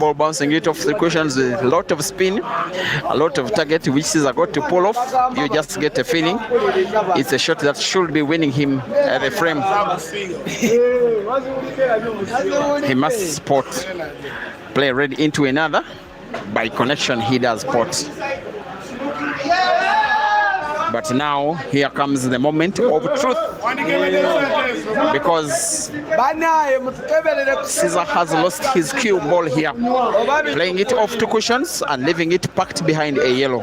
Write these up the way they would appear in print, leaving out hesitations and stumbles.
ball, bouncing it off the cushions with a lot of spin, a lot of target, which Caesar got to pull off. You just get a feeling it's a shot that should be winning him at the frame. He must spot, play red into another. By connection, he does spot. But now, here comes the moment of truth. Because Caesar has lost his cue ball here. Playing it off two cushions and leaving it packed behind a yellow.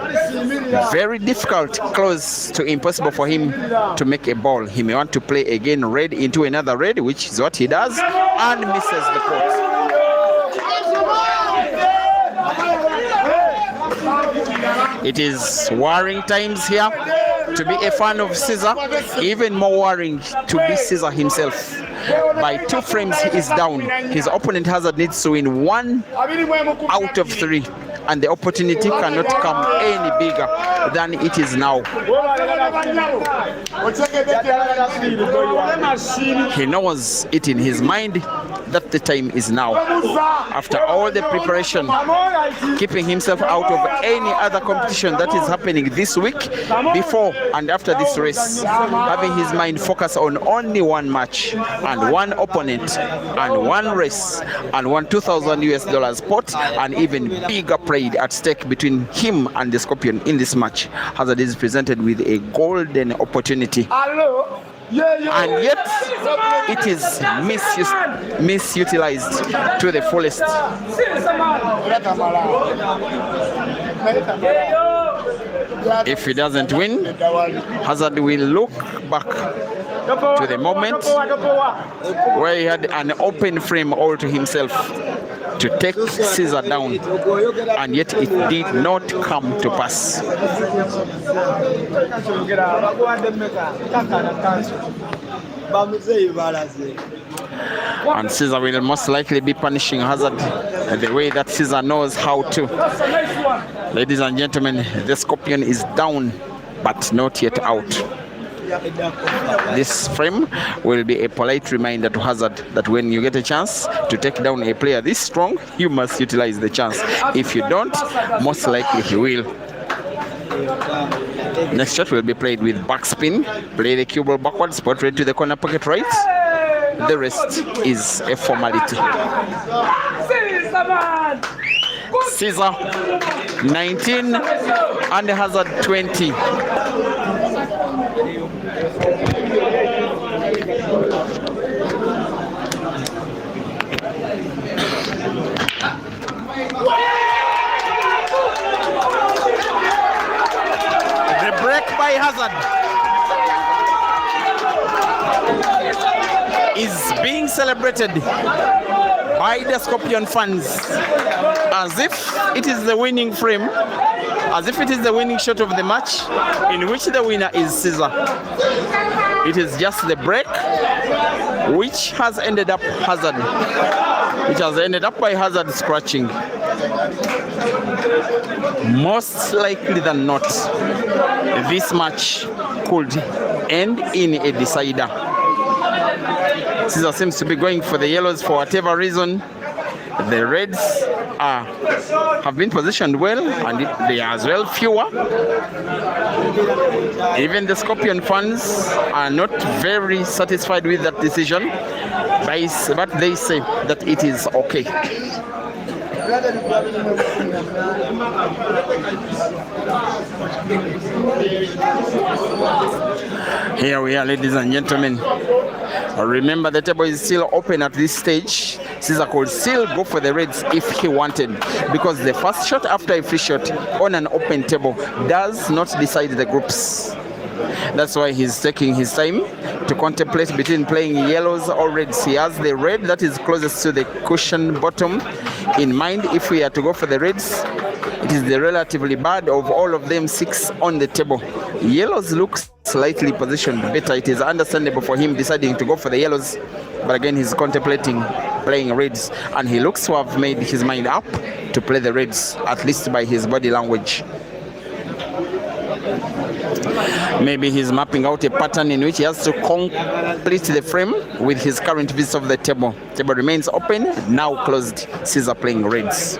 Very difficult, close to impossible for him to make a ball. He may want to play again red into another red, which is what he does, and misses the pot. It is worrying times here to be a fan of Caesar, even more worrying to be Caesar himself. By 2 frames he is down. His opponent Hazard needs to win 1 out of 3, and the opportunity cannot come any bigger than it is now. He knows it in his mind that the time is now. After all the preparation, keeping himself out of any other competition that is happening this week, before and after this race, having his mind focused on only one match and one opponent and one race and one $2,000 pot, and even bigger pride at stake between him and the Scorpion in this match. Hazard is presented with a golden opportunity. And yet it is misutilized to the fullest. If he doesn't win, Hazard will look back to the moment where he had an open frame all to himself to take Caesar down, and yet it did not come to pass. And Caesar will most likely be punishing Hazard the way that Caesar knows how to. Ladies and gentlemen, the Scorpion is down, but not yet out. This frame will be a polite reminder to Hazard that when you get a chance to take down a player this strong, you must utilize the chance. If you don't, most likely he will. Next shot will be played with backspin. Play the cue ball backwards, spot red to the corner pocket right. The rest is a formality. Caesar 19 and Hazard 20. The break by Hazard is being celebrated by the Scorpion fans as if it is the winning frame, as if it is the winning shot of the match, in which the winner is Caesar. It is just the break which has ended up Hazard, which has ended up by Hazard scratching. Most likely than not, this match could end in a decider. Caesar seems to be going for the yellows for whatever reason. The reds have been positioned well, and they are as well fewer. Even the Scorpion fans are not very satisfied with that decision, but they say that it is okay. Here we are, ladies and gentlemen. Remember, the table is still open at this stage. Caesar could still go for the reds if he wanted, because the first shot after a free shot on an open table does not decide the groups. That's why he's taking his time to contemplate between playing yellows or reds. He has the red that is closest to the cushion bottom in mind. If we are to go for the reds, it is the relatively bad of all of them 6 on the table. Yellows look slightly positioned better. It is understandable for him deciding to go for the yellows, but again he's contemplating playing reds, and he looks to have made his mind up to play the reds, at least by his body language. Maybe he's mapping out a pattern in which he has to complete the frame with his current piece of the table. Table remains open, now closed. Caesar playing reds.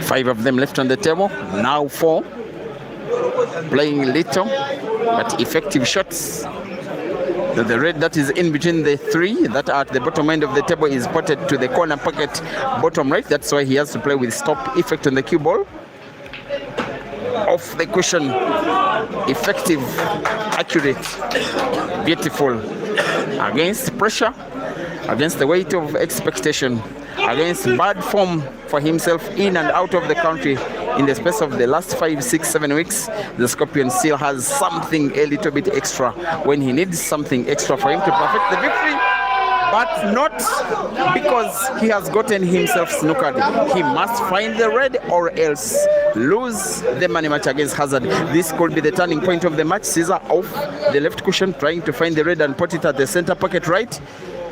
Five of them left on the table, now 4. Playing little but effective shots. The red that is in between the 3 that are at the bottom end of the table is potted to the corner pocket bottom right. That's why he has to play with stop effect on the cue ball. Off the cushion, effective, accurate, beautiful. Against pressure, against the weight of expectation, against bad form for himself in and out of the country. In the space of the last 5, 6, 7 weeks, the Scorpion still has something a little bit extra when he needs something extra for him to perfect the victory, but not because he has gotten himself snookered. He must find the red or else lose the money match against Hazard. This could be the turning point of the match. Caesar off the left cushion, trying to find the red and put it at the center pocket right.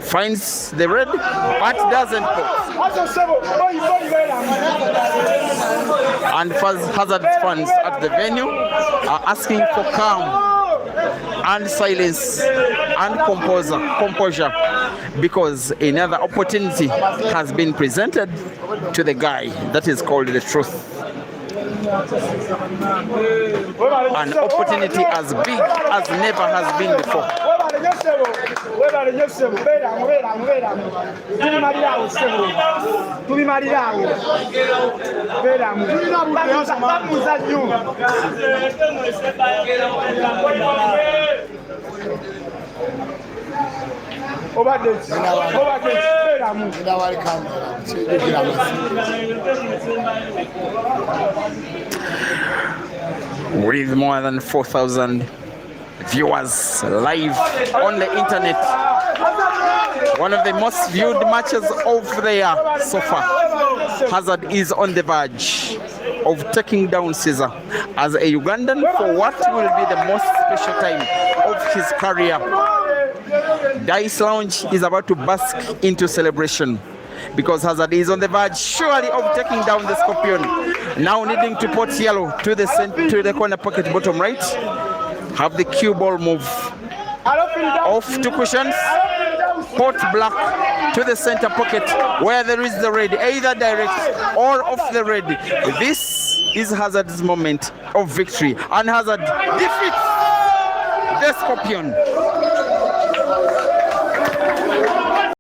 Finds the red, but doesn't put. And Hazard fans at the venue are asking for calm and silence and composure, because another opportunity has been presented to the guy that is called the Truth. An opportunity as big as never has been before. With more than 4,000 viewers live on the internet, one of the most viewed matches of the year so far. Hazard is on the verge of taking down Caesar as a Ugandan for what will be the most special time of his career. Dice Lounge is about to bask into celebration because Hazard is on the verge surely of taking down the Scorpion. Now needing to put yellow to the corner pocket bottom right. Have the cue ball move off to cushions. Put black to the center pocket where there is the red, either direct or off the red. This is Hazard's moment of victory, and Hazard defeats the Scorpion.